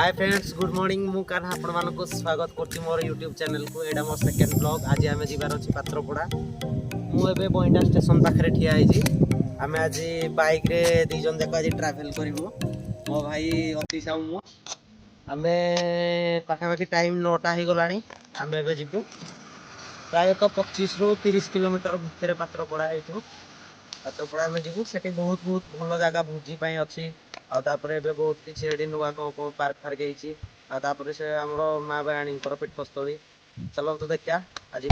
Hi friends good morning मु कान्हा आपण मानको स्वागत करछि मोर YouTube चैनल को। एडा मोर सेकंड ब्लॉग। आज आमे जिबार अछि पात्रपड़ा। मु एबे बइंडा स्टेशन पाखरे ठिया आइछि। आमे आज बाइक रे दी जन जाक आज ट्रैवल करिवो। मो भाई अति साउ मु आमे पाखा पाखी टाइम 9टा हे गलानी। आमे एबे जिबु प्राय तो 25 रु 30 किलोमीटर भितर पात्रपड़ा हेतु। पात्रपड़ा में जिबु सेठी बहुत भल जगह भोजी पई अछि। आ तापरे एबे बहुत किछि एडी नुवा को पार्क फार्क ହେଇछि। आ तापरे से हमरो मां बायाणी कर पीठस्थली। चलो तो देखिया आज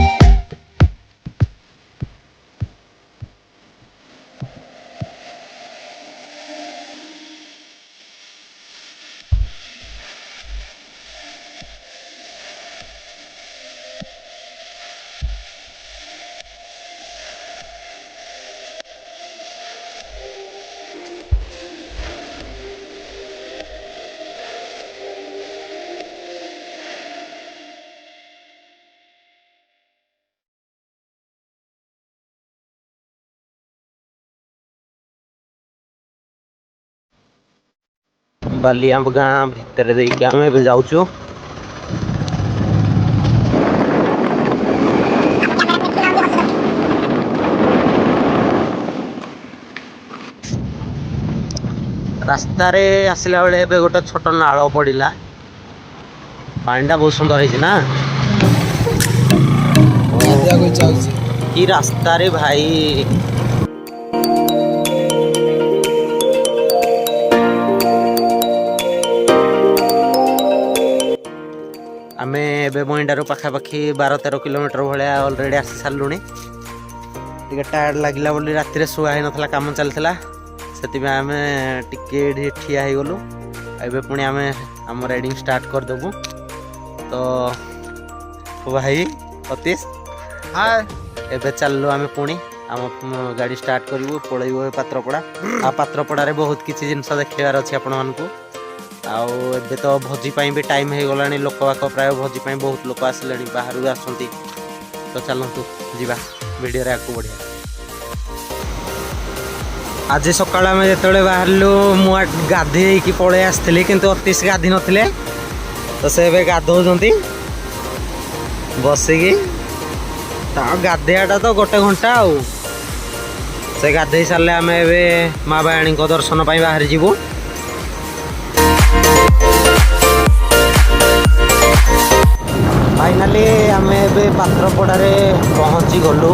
बालियाम गाँ भितर देके आमे एबे जाउछु। रास्ता रे आसिला बेले एबे गोटे छोट नाळ पड़िला। पानीटा बहुत सुंदर है ना। की रास्ता रे भाई आमे एबे बइंडारू पाखा पाखी 12-13 किलोमीटर भलिया ऑलरेडी आसी सारलुनी। टिके टायर्ड लागिला बोली राति रे सुआ हे नथला काम चलथिला। सेति में आमे टिके ठिया हे गलु। एबे पुणी आमे हम राइडिंग स्टार्ट कर देबु। तो भाई अतीश हाय एबे चललो आमे पुणी हम गाड़ी स्टार्ट करिवो पळैबो पात्रपड़ा। आ पात्रपड़ा रे बहुत किछि जिंस देखिबार अछि आपण मानकू। आउ एबे तो भोजी पाई भी टाइम हे गलानी। लोक बाक प्राय भोजी पाई बहुत लोक आसिलेनी बाहर भी आसंती। तो चलंतु जीवा वीडियो रे आकु बढ़िया। आज सकाळ आमे जेतले बाहरलु मु गाधी की पळे आस्थिली किंतु अतीश गाधी नथिले। तो से एबे गाधौ जंती बसिकी ता गाधेयाटा तो गोटे घंटा आउ से गाधे सारले आमे एबे मां बायाणी को दर्शन पाई बाहर जीवु। फाइनाली आमे एबे पात्रपड़ा रे पहुंची गलु।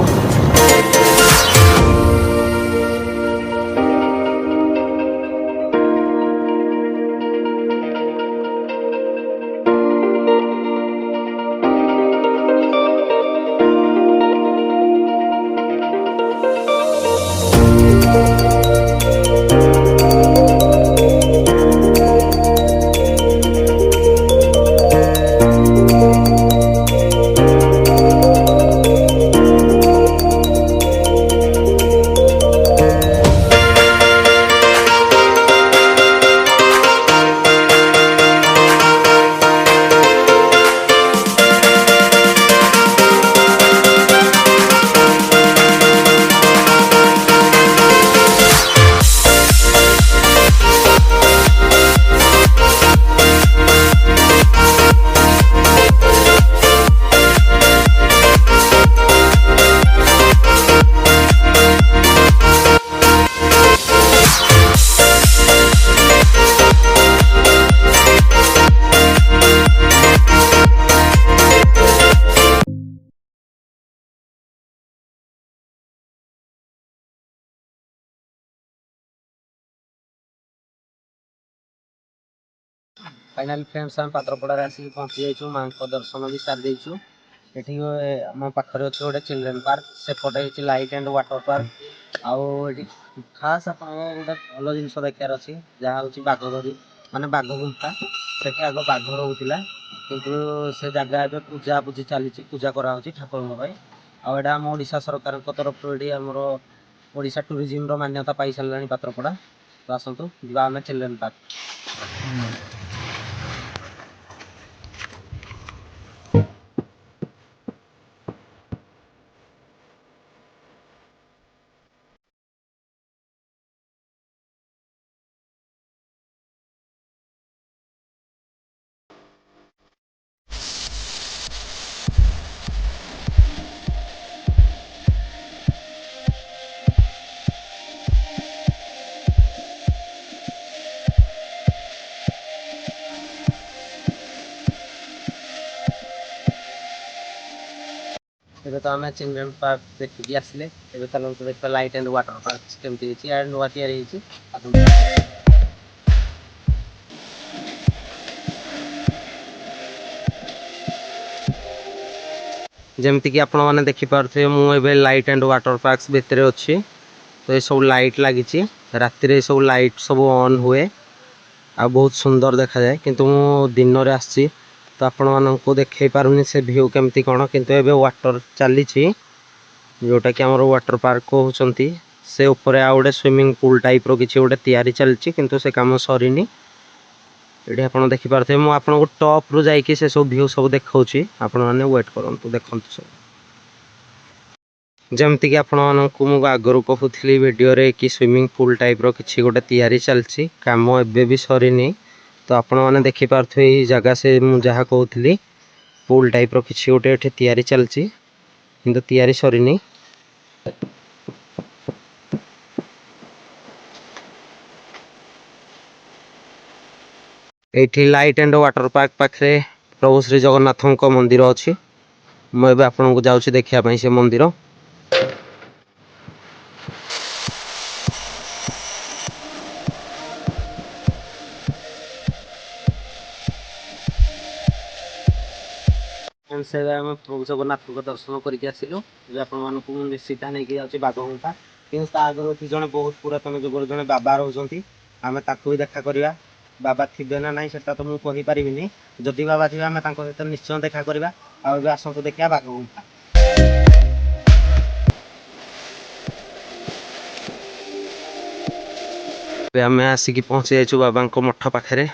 फाइनाली फ्रेंड्स हम पात्रपड़ा रे आसी पहुंची जाइछु। मां को दर्शन भी सार देइछु। एठी हम पाखरे अछि गोटे चिल्ड्रन पार्क से पटे अछि लाइट एंड वाटर पार्क। आउ एठी खास आपण गोटे भलो जिंस देखार अछि जहा होछि बाघगरी माने बाघ गुंफा। सेठी आगो बाघ रहउतिला किंतु से जगह एबे पूजा पूजी चलीछि पूजा करा होछि ठाकुर भाई। आ एडा हम ओडिशा सरकार को तरफ एडी हमरो ओडिशा टूरिज्म रो मान्यता पाई सल्लानी पात्रपड़ा। तो आसंतु जिबा हमें चिल्ड्रन पार्क। ଏବେ ତ ଆମେ ଚିଲଡ୍ରେନ୍ ପାର୍କ ଦେଖିକି ଆସିଲେ। ଏବେ ଚାଲନ୍ତୁ ଦେଖିବା ଲାଇଟ୍ ଆଣ୍ଡ ୱାଟର ପାର୍କ କେମିତି ହେଇଛି, ୟାର ନୂଆ ତିଆରି ହେଇଛି। ଯେମିତିକି ଆପଣମାନେ ଦେଖିପାରୁଥିବେ ମୁଁ ଏବେ ଲାଇଟ୍ ଆଣ୍ଡ ୱାଟର ପାର୍କ ଭିତରେ ଅଛି। ତ ଏସବୁ ଲାଇଟ୍ ଲାଗିଛି, ରାତିରେ ଏସବୁ ଲାଇଟ୍ ସବୁ ଅନ୍ ହୁଏ ଆଉ ବହୁତ ସୁନ୍ଦର ଦେଖାଯାଏ। କିନ୍ତୁ ମୁଁ ଦିନରେ ଆସିଛି ତ ଆପଣମାନଙ୍କୁ ଦେଖାଇ ପାରୁନି ସେ ଭିଉ କେମିତି କ'ଣ। କିନ୍ତୁ ଏବେ ୱାଟର ଚାଲିଛି, ଯେଉଁଟାକି ଆମର ୱାଟର ପାର୍କ କହୁଛନ୍ତି। ସେ ଉପରେ ଆଉ ଗୋଟେ ସୁଇମିଂ ପୁଲ୍ ଟାଇପ୍ର କିଛି ଗୋଟେ ତିଆରି ଚାଲିଛି, କିନ୍ତୁ ସେ କାମ ସରିନି। ଏଠି ଆପଣ ଦେଖିପାରୁଥିବେ, ମୁଁ ଆପଣଙ୍କୁ ଟପ୍ରୁ ଯାଇକି ସେ ସବୁ ଭିଉ ସବୁ ଦେଖାଉଛି। ଆପଣମାନେ ୱେଟ୍ କରନ୍ତୁ, ଦେଖନ୍ତୁ ସବୁ। ଯେମିତିକି ଆପଣମାନଙ୍କୁ ମୁଁ ଆଗରୁ କହୁଥିଲି ଭିଡ଼ିଓରେ କି ସୁଇମିଂ ପୁଲ୍ ଟାଇପ୍ର କିଛି ଗୋଟେ ତିଆରି ଚାଲିଛି, କାମ ଏବେ ବି ସରିନି। ତ ଆପଣମାନେ ଦେଖିପାରୁଥିବେ ଏଇ ଜାଗା ସେ ମୁଁ ଯାହା କହୁଥିଲି ପୁଲ୍ ଟାଇପ୍ର କିଛି ଗୋଟେ ଏଠି ତିଆରି ଚାଲିଛି, କିନ୍ତୁ ତିଆରି ସରିନି। ଏଇଠି ଲାଇଟ୍ ଆଣ୍ଡ ୱାଟର ପାର୍କ ପାଖରେ ପ୍ରଭୁ ଶ୍ରୀ ଜଗନ୍ନାଥଙ୍କ ମନ୍ଦିର ଅଛି। ମୁଁ ଏବେ ଆପଣଙ୍କୁ ଯାଉଛି ଦେଖିବା ପାଇଁ ସେ ମନ୍ଦିର। ଏବେ ଆମେ ପ୍ରଭୁ ଜଗନ୍ନାଥଙ୍କ ଦର୍ଶନ କରିକି ଆସିଲୁ। ଏବେ ଆପଣମାନଙ୍କୁ ମୁଁ ନିଶ୍ଚିତ ନେଇକି ଯାଉଛି ବାଘଗୁମ୍ଫା। କିନ୍ତୁ ତା ଆଗରୁ ଏଠି ଜଣେ ବହୁତ ପୁରାତନ ଯୁଗର ଜଣେ ବାବା ରହୁଛନ୍ତି, ଆମେ ତାକୁ ବି ଦେଖା କରିବା। ବାବା ଥିବେ ନା ନାହିଁ ସେଟା ତ ମୁଁ କହିପାରିବିନି। ଯଦି ବାବା ଥିବେ ଆମେ ତାଙ୍କ ସହିତ ନିଶ୍ଚୟ ଦେଖା କରିବା। ଆଉ ଏବେ ଆସନ୍ତୁ ଦେଖିବା ବାଘଗୁମ୍ଫା। ଏବେ ଆମେ ଆସିକି ପହଞ୍ଚି ଯାଇଛୁ ବାବାଙ୍କ ମଠ ପାଖରେ।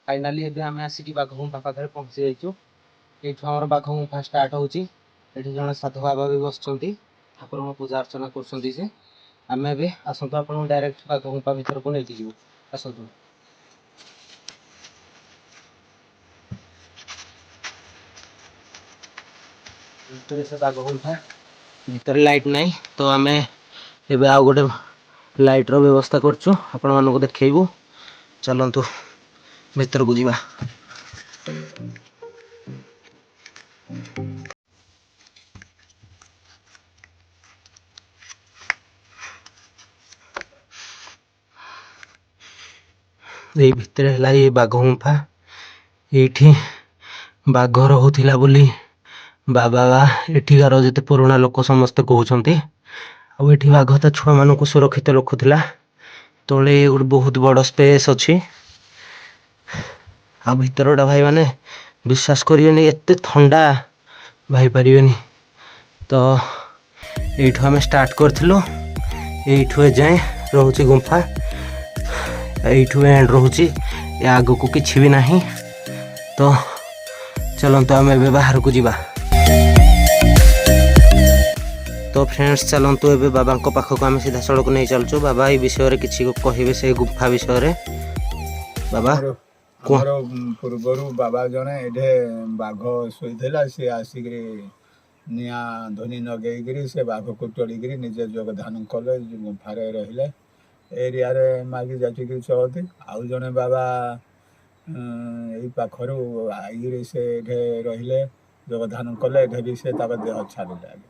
फाइनाली ଏବେ ଆମେ ଆସିକି ବାଘଗୁମ୍ଫା ପାଖରେ ପହଞ୍ଚି ଯାଇଛୁ। ଏଇଠୁ ଆମର ବାଘଗୁମ୍ଫା ଷ୍ଟାର୍ଟ ହେଉଛି। ଏଠି ଜଣେ ସାଧୁ ବାବା ବି ବସିଛନ୍ତି, ଠାକୁରଙ୍କ ପୂଜା ଅର୍ଚ୍ଚନା କରୁଛନ୍ତି ସେ। ଆମେ ଏବେ ଆସନ୍ତୁ ଆପଣଙ୍କୁ ଡାଇରେକ୍ଟ ବାଘଗୁମ୍ଫା ଭିତରକୁ ନେଇକି ଯିବୁ, ଆସନ୍ତୁ। ଭିତରେ ସେ ବାଘଗୁମ୍ଫା ଭିତରେ ଲାଇଟ୍ ନାହିଁ, ତ ଆମେ ଏବେ ଆଉ ଗୋଟେ ଲାଇଟ୍ର ବ୍ୟବସ୍ଥା କରୁଛୁ, ଆପଣମାନଙ୍କୁ ଦେଖେଇବୁ। ଚାଲନ୍ତୁ ଭିତରକୁ ଯିବା। ଏଇ ଭିତରେ ହେଲା ଏଇ ବାଘଗୁମ୍ଫା। ଏଇଠି ବାଘ ରହୁଥିଲା ବୋଲି ବାବା ଏଠିକାର ଯେତେ ପୁରୁଣା ଲୋକ ସମସ୍ତେ କହୁଛନ୍ତି। ଆଉ ଏଠି ବାଘ ତା ଛୁଆମାନଙ୍କୁ ସୁରକ୍ଷିତ ରଖୁଥିଲା। ତଳେ ଗୋଟେ ବହୁତ ବଡ଼ ସ୍ପେସ୍ ଅଛି। ଆଉ ଭିତରଟା ଭାଇମାନେ ବିଶ୍ୱାସ କରିବେନି ଏତେ ଥଣ୍ଡା ଭାବିପାରିବେନି। ତ ଏଇଠୁ ଆମେ ଷ୍ଟାର୍ଟ କରିଥିଲୁ, ଏଇଠୁ ଏଯାଏଁ ରହୁଛି ଗୁମ୍ଫା। ଏଇଠୁ ଏଣ୍ଡ ରହୁଛି, ଏ ଆଗକୁ କିଛି ବି ନାହିଁ। ତ ଚାଲନ୍ତୁ ଆମେ ଏବେ ବାହାରକୁ ଯିବା। ତ ଫ୍ରେଣ୍ଡସ୍ ଚାଲନ୍ତୁ ଏବେ ବାବାଙ୍କ ପାଖକୁ ଆମେ ସିଧାସଳଖ ନେଇ ଚାଲୁଛୁ। ବାବା ଏଇ ବିଷୟରେ କିଛି କହିବେ, ସେ ଗୁମ୍ଫା ବିଷୟରେ। ବାବା ଆମର ପୂର୍ବରୁ ବାବା ଜଣେ ଏଠି ବାଘ ଶୋଇଥିଲା, ସେ ଆସିକିରି ନିଆଁ ଧ୍ୱନି ଲଗେଇକିରି ସେ ବାଘକୁ ତୋଳିକିରି ନିଜେ ଯୋଗଦାନ କଲେ, ଗୁମ୍ଫାରେ ରହିଲେ। ଏରିଆରେ ମାଗି ଯାଚିକିରି ଚଳନ୍ତି। ଆଉ ଜଣେ ବାବା ଏଇ ପାଖରୁ ଆଇକିରି ସେ ଏଠି ରହିଲେ, ଯୋଗଦାନ କଲେ। ଏଠି ବି ସେ ତାଙ୍କ ଦେହ ଛାଡ଼ିଲେ।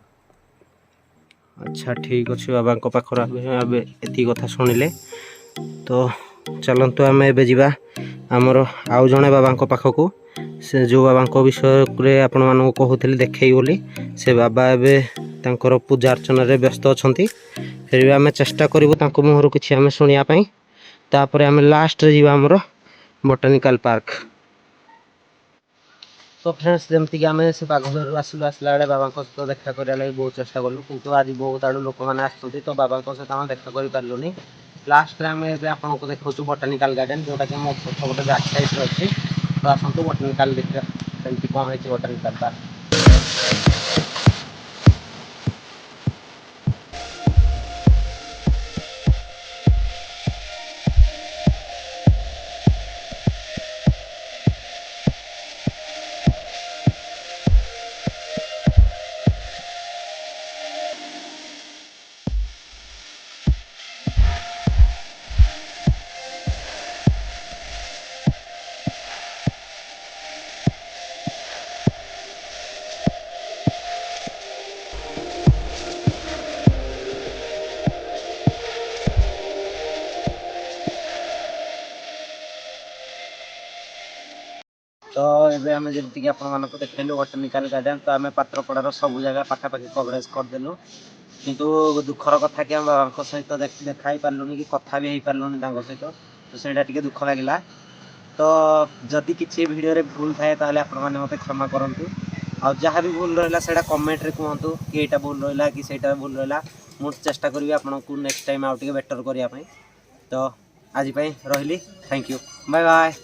ଆଚ୍ଛା ଠିକ୍ ଅଛି, ବାବାଙ୍କ ପାଖରୁ ଏବେ ଏତିକି କଥା ଶୁଣିଲେ। ତ ଚାଲନ୍ତୁ ଆମେ ଏବେ ଯିବା ଆମର ଆଉ ଜଣେ ବାବାଙ୍କ ପାଖକୁ। ସେ ଯେଉଁ ବାବାଙ୍କ ବିଷୟରେ ଆପଣମାନଙ୍କୁ କହୁଥିଲି ଦେଖେଇ ବୋଲି, ସେ ବାବା ଏବେ ତାଙ୍କର ପୂଜା ଅର୍ଚ୍ଚନାରେ ବ୍ୟସ୍ତ ଅଛନ୍ତି। ଫିର୍ ବି ଆମେ ଚେଷ୍ଟା କରିବୁ ତାଙ୍କ ମୁହଁରୁ କିଛି ଆମେ ଶୁଣିବା ପାଇଁ। ତାପରେ ଆମେ ଲାଷ୍ଟରେ ଯିବା ଆମର ବୋଟାନିକାଲ ପାର୍କ। ତ ଫ୍ରେଣ୍ଡସ୍ ଯେମିତିକି ଆମେ ସେ ବାଘଘରରୁ ଆସିଲା ବେଳେ ବାବାଙ୍କ ସହିତ ଦେଖା କରିବା ଲାଗି ବହୁତ ଚେଷ୍ଟା କଲୁ, କିନ୍ତୁ ଆଜି ବହୁତ ଆଡ଼ୁ ଲୋକମାନେ ଆସୁଛନ୍ତି, ତ ବାବାଙ୍କ ସହିତ ଆମେ ଦେଖା କରିପାରିଲୁନି। ଲାଷ୍ଟରେ ଆମେ ଏବେ ଆପଣଙ୍କୁ ଦେଖାଉଛୁ ବୋଟାନିକାଲ ଗାର୍ଡ଼େନ୍, ଯେଉଁଟାକି ଆମ ପଛ ଗୋଟେ ବ୍ୟାକ୍ ସାଇଡ଼୍ରେ ଅଛି। ତ ଆସନ୍ତୁ ବୋଟାନିକାଲ ଦେଖିବା କେମିତି କ'ଣ ହେଇଛି ବୋଟାନିକାଲ ପାର୍କ। तो ये आम जमीक आप देखलु बटनिकाल गार्डन तो आम पात्रपड़ार सब जगह पाखापाखि कवरेज करदेलु किंतु दुखर कथा कि आम बाबा सहित देखा ही पार्लुनि कि कथा भी हो पार्लुनि सहित तो सहीटा टे दुख लगे। तो जदि किसी वीडियो भूल थाए ताले आपण माने मते क्षमा करंतु आ जहाँ भी भूल रहा है कमेंट रे कहतु कि एटा भूल रहा कि सेटा भूल रहा मुझे चेष्टा करी आपको नेक्स्ट टाइम आउ बेटर करने। तो आज रही थैंक यू बाय बाय।